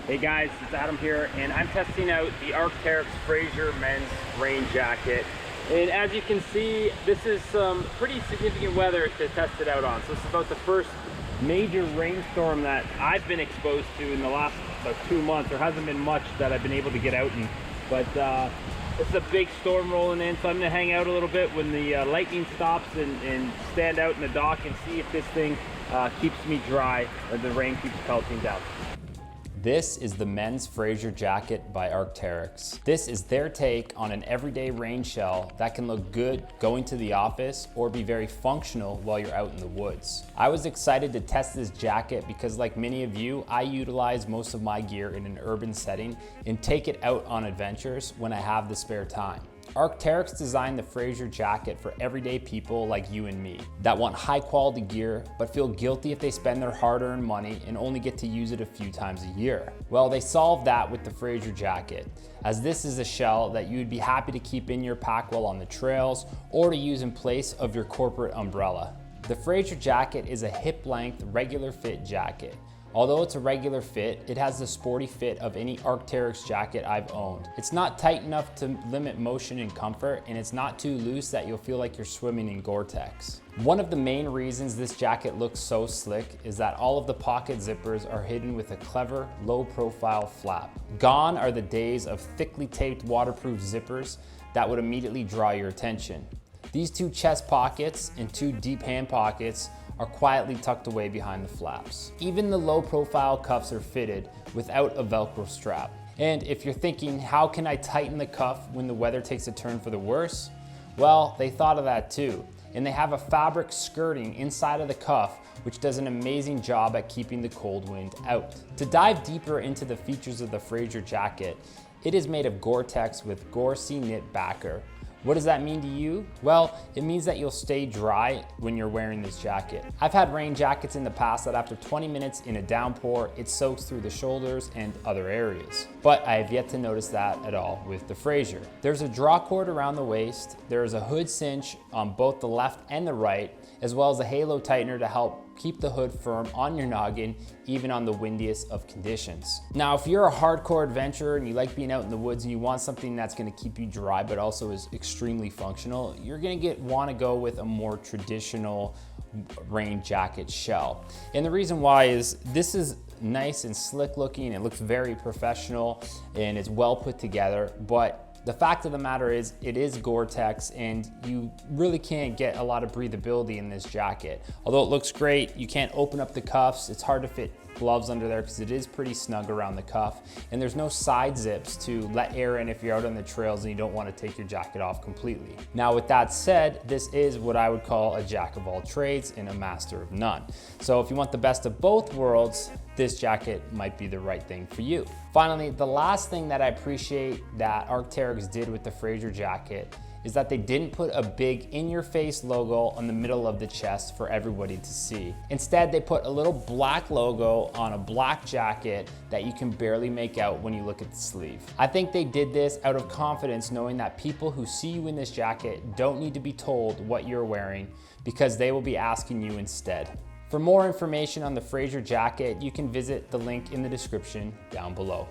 Hey guys, it's Adam here, and I'm testing out the Arc'teryx Fraser men's rain jacket. And as you can see, this is some pretty significant weather to test it out on. So this is about the first major rainstorm that I've been exposed to in the last about 2 months. There hasn't been much that I've been able to get out in, but this is a big storm rolling in, so I'm gonna hang out a little bit when the lightning stops and stand out in the dock and see if this thing keeps me dry or the rain keeps pelting down. This is the men's Fraser Jacket by Arc'teryx. This is their take on an everyday rain shell that can look good going to the office or be very functional while you're out in the woods. I was excited to test this jacket because, like many of you, I utilize most of my gear in an urban setting and take it out on adventures when I have the spare time. Arc'teryx designed the Fraser Jacket for everyday people like you and me that want high quality gear but feel guilty if they spend their hard-earned money and only get to use it a few times a year. Well, they solved that with the Fraser Jacket, as this is a shell that you'd be happy to keep in your pack while on the trails or to use in place of your corporate umbrella. The Fraser Jacket is a hip-length, regular fit jacket. Although it's a regular fit, it has the sporty fit of any Arc'teryx jacket I've owned. It's not tight enough to limit motion and comfort, and it's not too loose that you'll feel like you're swimming in Gore-Tex. One of the main reasons this jacket looks so slick is that all of the pocket zippers are hidden with a clever, low-profile flap. Gone are the days of thickly taped waterproof zippers that would immediately draw your attention. These 2 chest pockets and 2 deep hand pockets are quietly tucked away behind the flaps. Even the low profile cuffs are fitted without a Velcro strap. And if you're thinking, how can I tighten the cuff when the weather takes a turn for the worse? Well, they thought of that too. And they have a fabric skirting inside of the cuff, which does an amazing job at keeping the cold wind out. To dive deeper into the features of the Fraser Jacket, it is made of Gore-Tex with Gore-C knit backer. What does that mean to you? Well, it means that you'll stay dry when you're wearing this jacket. I've had rain jackets in the past that after 20 minutes in a downpour, it soaks through the shoulders and other areas. But I have yet to notice that at all with the Fraser. There's a draw cord around the waist, there's a hood cinch on both the left and the right, as well as a halo tightener to help keep the hood firm on your noggin, even on the windiest of conditions. Now, if you're a hardcore adventurer and you like being out in the woods and you want something that's gonna keep you dry but also is extremely functional, you're gonna wanna go with a more traditional rain jacket shell. And the reason why is this is nice and slick looking, it looks very professional and it's well put together, but the fact of the matter is, it is Gore-Tex and you really can't get a lot of breathability in this jacket. Although it looks great, you can't open up the cuffs. It's hard to fit gloves under there because it is pretty snug around the cuff. And there's no side zips to let air in if you're out on the trails and you don't want to take your jacket off completely. Now, with that said, this is what I would call a jack of all trades and a master of none. So if you want the best of both worlds, this jacket might be the right thing for you. Finally, the last thing that I appreciate that Arc'teryx did with the Fraser Jacket is that they didn't put a big in-your-face logo on the middle of the chest for everybody to see. Instead, they put a little black logo on a black jacket that you can barely make out when you look at the sleeve. I think they did this out of confidence, knowing that people who see you in this jacket don't need to be told what you're wearing because they will be asking you instead. For more information on the Fraser Jacket, you can visit the link in the description down below.